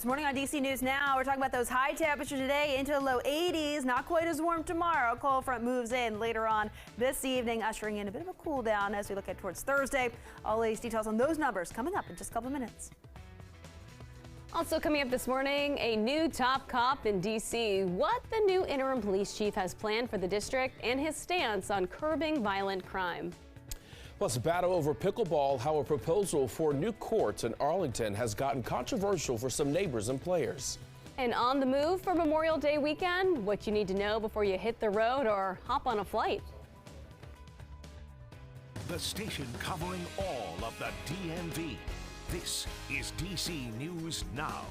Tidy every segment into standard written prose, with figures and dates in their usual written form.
This morning on DC News Now, we're talking about those high temperatures today into the low 80s. Not quite as warm tomorrow. Cold front moves in later on this evening, ushering in a bit of a cool down as we look at towards Thursday. All the latest details on those numbers coming up in just a couple of minutes. Also coming up this morning, a new top cop in D.C. What the new interim police chief has planned for the district and his stance on curbing violent crime. Plus, a battle over pickleball, how a proposal for new courts in Arlington has gotten controversial for some neighbors and players. And on the move for Memorial Day weekend, what you need to know before you hit the road or hop on a flight. The station covering all of the DMV. This is DC News Now.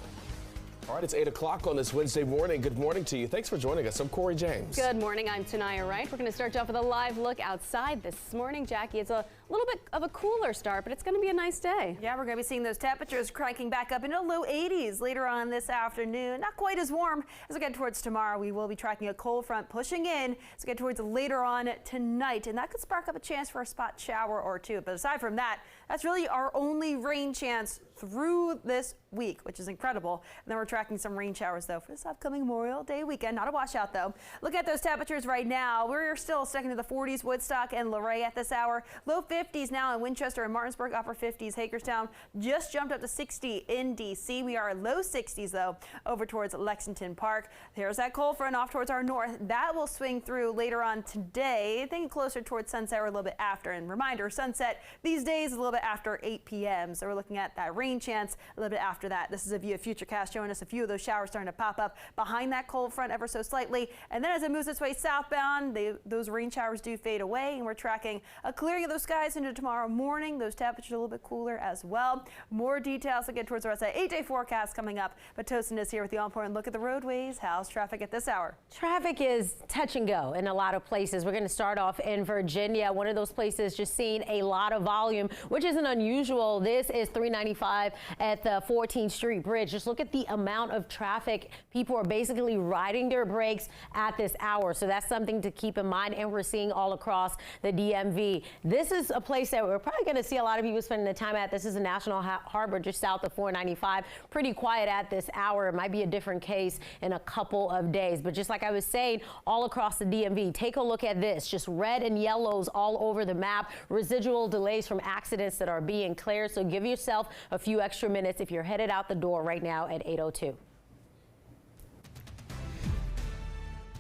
All right, it's 8 o'clock on this Wednesday morning. Good morning to you. Thanks for joining us. I'm Corey James. Good morning. I'm Tanaya Wright. We're going to start you off with a live look outside this morning, Jackie. It's a little bit of a cooler start, but it's going to be a nice day. Yeah, we're going to be seeing those temperatures cranking back up into the low 80s later on this afternoon. Not quite as warm as we get towards tomorrow. We will be tracking a cold front pushing in as we get towards later on tonight, and that could spark up a chance for a spot shower or two. But aside from that, that's really our only rain chance through this week, which is incredible. And then we're tracking some rain showers, though, for this upcoming Memorial Day weekend. Not a washout, though. Look at those temperatures right now. We're still stuck into the 40s, Woodstock and Luray at this hour. Low 50s now in Winchester and Martinsburg, upper 50s. Hagerstown just jumped up to 60 in D.C. We are low 60s, though, over towards Lexington Park. There's that cold front off towards our north. That will swing through later on today, I think closer towards sunset or a little bit after. And reminder, sunset these days is a little bit after 8 p.m. So we're looking at that rain chance a little bit after that. This is a view of Futurecast showing us a few of those showers starting to pop up behind that cold front ever so slightly. And then as it moves its way southbound, those rain showers do fade away, and we're tracking a clearing of those skies into tomorrow morning. Those temperatures a little bit cooler as well. More details to get towards the rest of that 8-day forecast coming up. But Tosin is here with the all-important look at the roadways. How's traffic at this hour? Traffic is touch and go in a lot of places. We're going to start off in Virginia, one of those places just seeing a lot of volume, which isn't unusual. This is 395 at the 14th Street Bridge. Just look at the amount of traffic. People are basically riding their brakes at this hour. So that's something to keep in mind. And we're seeing all across the DMV. This is a place that we're probably going to see a lot of people spending the time at. This is a National Harbor just south of 495. Pretty quiet at this hour. It might be a different case in a couple of days. But just like I was saying, all across the DMV, take a look at this. Just red and yellows all over the map. Residual delays from accidents that are being cleared. So give yourself a few extra minutes if you're headed out the door right now at 8:02.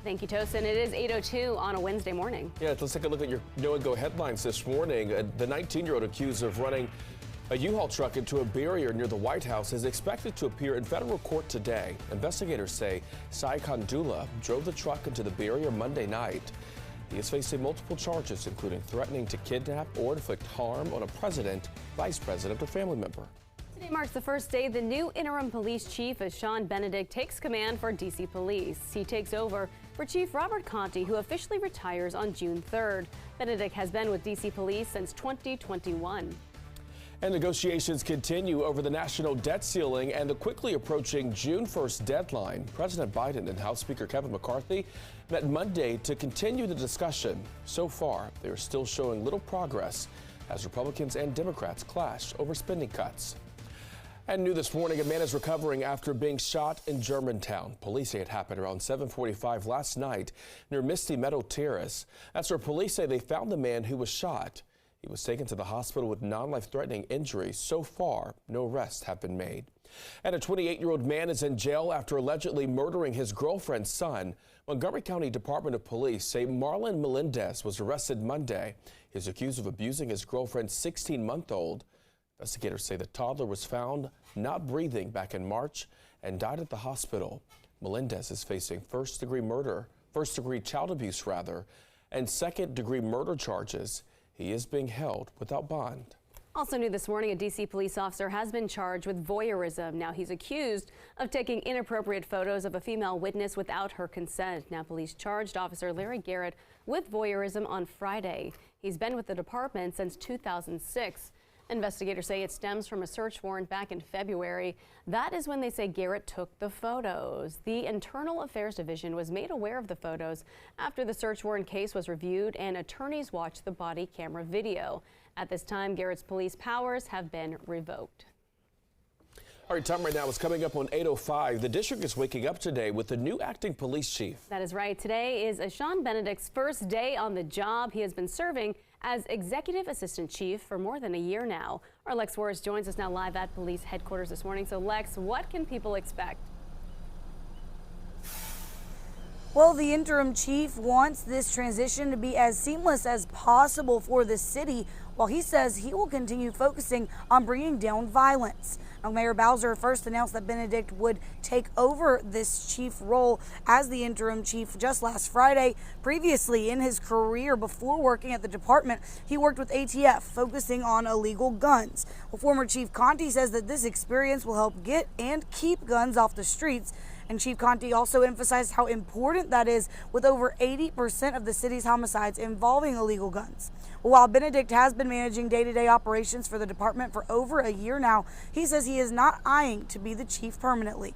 Thank you, Tosin. It is 8:02 on a Wednesday morning. Yeah, let's take a look at your Know and Go headlines this morning. The 19-year-old accused of running a U-Haul truck into a barrier near the White House is expected to appear in federal court today. Investigators say Sai Khandula drove the truck into the barrier Monday night. He is facing multiple charges, including threatening to kidnap or inflict harm on a president, vice president, or family member. Today marks the first day the new interim police chief as Sean Benedict takes command for DC Police. He takes over for Chief Robert Conti, who officially retires on June 3rd. Benedict has been with DC Police since 2021. And negotiations continue over the national debt ceiling and the quickly approaching June 1st deadline. President Biden and House Speaker Kevin McCarthy met Monday to continue the discussion. So far, they are still showing little progress as Republicans and Democrats clash over spending cuts. And new this morning, a man is recovering after being shot in Germantown. Police say it happened around 7:45 last night near Misty Meadow Terrace. That's where police say they found the man who was shot. He was taken to the hospital with non-life-threatening injuries. So far, no arrests have been made. And a 28-year-old man is in jail after allegedly murdering his girlfriend's son. Montgomery County Department of Police say Marlon Melendez was arrested Monday. He's accused of abusing his girlfriend's 16-month-old. Investigators say the toddler was found not breathing back in March and died at the hospital. Melendez is facing first-degree child abuse, and second-degree murder charges. He is being held without bond. Also new this morning, a D.C. police officer has been charged with voyeurism. Now he's accused of taking inappropriate photos of a female witness without her consent. Now police charged Officer Larry Garrett with voyeurism on Friday. He's been with the department since 2006. Investigators say it stems from a search warrant back in February. That is when they say Garrett took the photos. The Internal Affairs Division was made aware of the photos after the search warrant case was reviewed and attorneys watched the body camera video. At this time, Garrett's police powers have been revoked. All right, time right now is coming up on 8:05. The district is waking up today with the new acting police chief. That is right. Today is Sean Benedict's first day on the job. He has been serving as executive assistant chief for more than a year now. Our Lex Warris joins us now live at police headquarters this morning. So Lex, what can people expect? Well, the interim chief wants this transition to be as seamless as possible for the city, while he says he will continue focusing on bringing down violence. Now, Mayor Bowser first announced that Benedict would take over this chief role as the interim chief just last Friday. Previously in his career, before working at the department, he worked with ATF, focusing on illegal guns. Well, former Chief Conti says that this experience will help get and keep guns off the streets. And Chief Conti also emphasized how important that is, with over 80% of the city's homicides involving illegal guns. While Benedict has been managing day-to-day operations for the department for over a year now, he says he is not eyeing to be the chief permanently.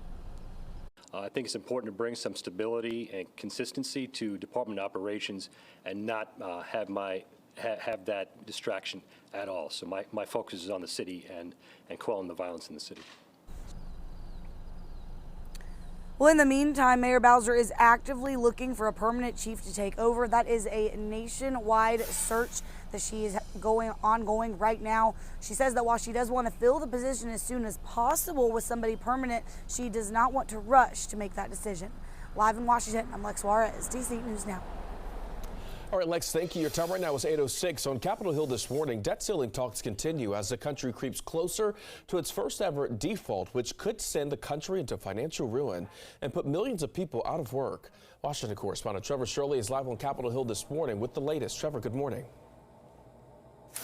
I think it's important to bring some stability and consistency to department operations and not have that distraction at all. So my focus is on the city and quelling the violence in the city. Well, in the meantime, Mayor Bowser is actively looking for a permanent chief to take over. That is a nationwide search that she is ongoing right now. She says that while she does want to fill the position as soon as possible with somebody permanent, she does not want to rush to make that decision. Live in Washington, I'm Lex Warris, DC News Now. All right, Lex, thank you. Your time right now is 8:06. On Capitol Hill this morning, debt ceiling talks continue as the country creeps closer to its first ever default, which could send the country into financial ruin and put millions of people out of work. Washington correspondent Trevor Shirley is live on Capitol Hill this morning with the latest. Trevor, good morning.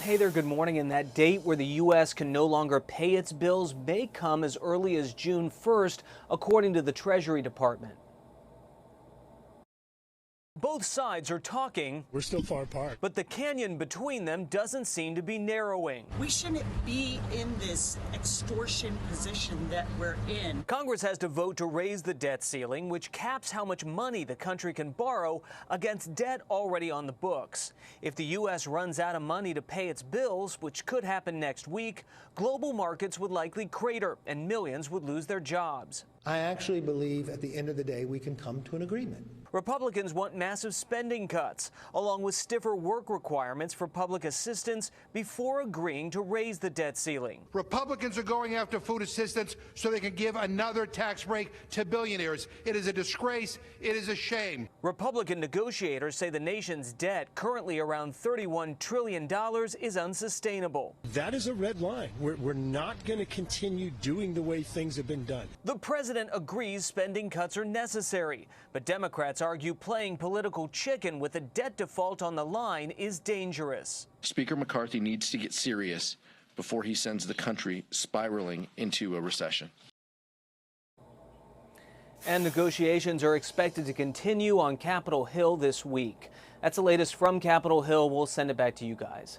Hey there, good morning. And that date where the U.S. can no longer pay its bills may come as early as June 1st, according to the Treasury Department. Both sides are talking. We're still far apart. But the canyon between them doesn't seem to be narrowing. We shouldn't be in this extortion position that we're in. Congress has to vote to raise the debt ceiling, which caps how much money the country can borrow against debt already on the books. If the U.S. runs out of money to pay its bills, which could happen next week, global markets would likely crater and millions would lose their jobs. I actually believe at the end of the day we can come to an agreement. Republicans want massive spending cuts, along with stiffer work requirements for public assistance before agreeing to raise the debt ceiling. Republicans are going after food assistance so they can give another tax break to billionaires. It is a disgrace. It is a shame. Republican negotiators say the nation's debt, currently around $31 trillion, is unsustainable. That is a red line. We're not going to continue doing the way things have been done. The president agrees spending cuts are necessary, but Democrats argue playing political chicken with a debt default on the line is dangerous. Speaker McCarthy needs to get serious before he sends the country spiraling into a recession. And negotiations are expected to continue on Capitol Hill this week. That's the latest from Capitol Hill. We'll send it back to you guys.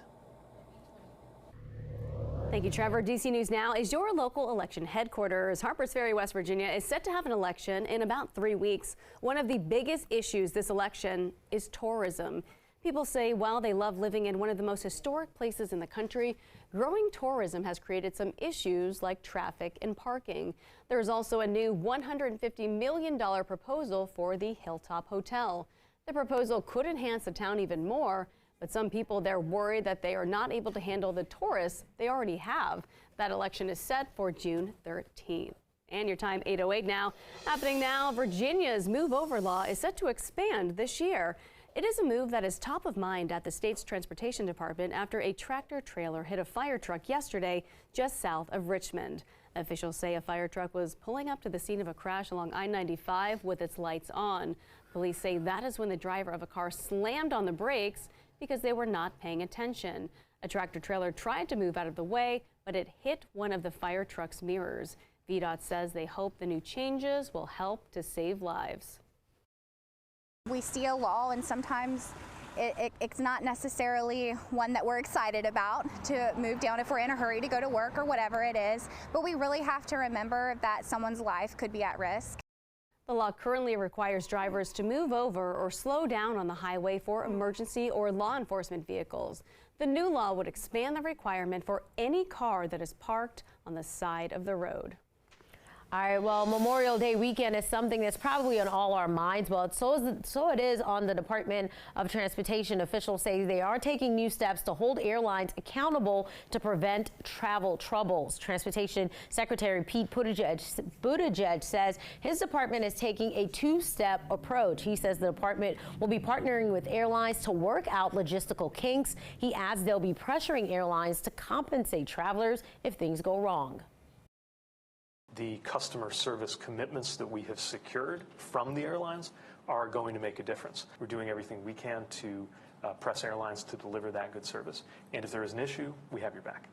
Thank you, Trevor. DC News Now is your local election headquarters. Harpers Ferry, West Virginia is set to have an election in about 3 weeks. One of the biggest issues this election is tourism. People say while they love living in one of the most historic places in the country, growing tourism has created some issues like traffic and parking. There is also a new $150 million proposal for the Hilltop Hotel. The proposal could enhance the town even more, but some people there worry that they are not able to handle the tourists they already have. That election is set for June 13th. And your time, 8:08 now. Happening now, Virginia's move over law is set to expand this year. It is a move that is top of mind at the state's transportation department after a tractor trailer hit a fire truck yesterday just south of Richmond. Officials say a fire truck was pulling up to the scene of a crash along I-95 with its lights on. Police say that is when the driver of a car slammed on the brakes because they were not paying attention. A tractor trailer tried to move out of the way, but it hit one of the fire truck's mirrors. VDOT says they hope the new changes will help to save lives. We see a law and sometimes it's not necessarily one that we're excited about to move down if we're in a hurry to go to work or whatever it is, but we really have to remember that someone's life could be at risk. The law currently requires drivers to move over or slow down on the highway for emergency or law enforcement vehicles. The new law would expand the requirement for any car that is parked on the side of the road. All right, well, Memorial Day weekend is something that's probably on all our minds. Well, so it is on the Department of Transportation. Officials say they are taking new steps to hold airlines accountable to prevent travel troubles. Transportation Secretary Pete Buttigieg says his department is taking a two-step approach. He says the department will be partnering with airlines to work out logistical kinks. He adds they'll be pressuring airlines to compensate travelers if things go wrong. The customer service commitments that we have secured from the airlines are going to make a difference. We're doing everything we can to press airlines to deliver that good service. And if there is an issue, we have your back.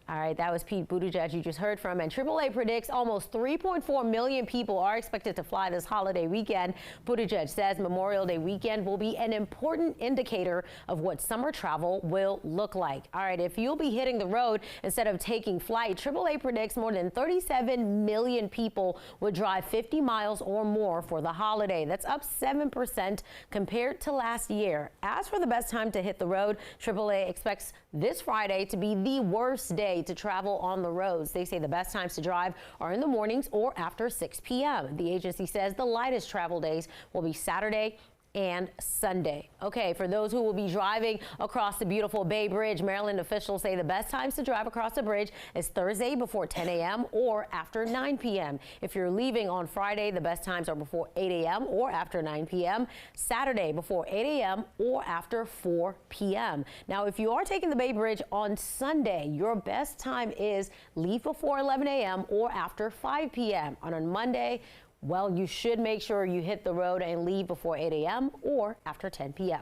All right, that was Pete Buttigieg you just heard from. And AAA predicts almost 3.4 million people are expected to fly this holiday weekend. Buttigieg says Memorial Day weekend will be an important indicator of what summer travel will look like. All right, if you'll be hitting the road instead of taking flight, AAA predicts more than 37 million people would drive 50 miles or more for the holiday. That's up 7% compared to last year. As for the best time to hit the road, AAA expects this Friday to be the worst day to travel on the roads. They say the best times to drive are in the mornings or after 6 p.m. The agency says the lightest travel days will be Saturday and Sunday. Okay, for those who will be driving across the beautiful Bay Bridge, Maryland officials say the best times to drive across the bridge is Thursday before 10 a.m. or after 9 p.m. If you're leaving on Friday, the best times are before 8 a.m. or after 9 p.m. Saturday before 8 a.m. or after 4 p.m. Now, if you are taking the Bay Bridge on Sunday, your best time is leave before 11 a.m. or after 5 p.m. On Monday, well, you should make sure you hit the road and leave before 8 a.m. or after 10 p.m.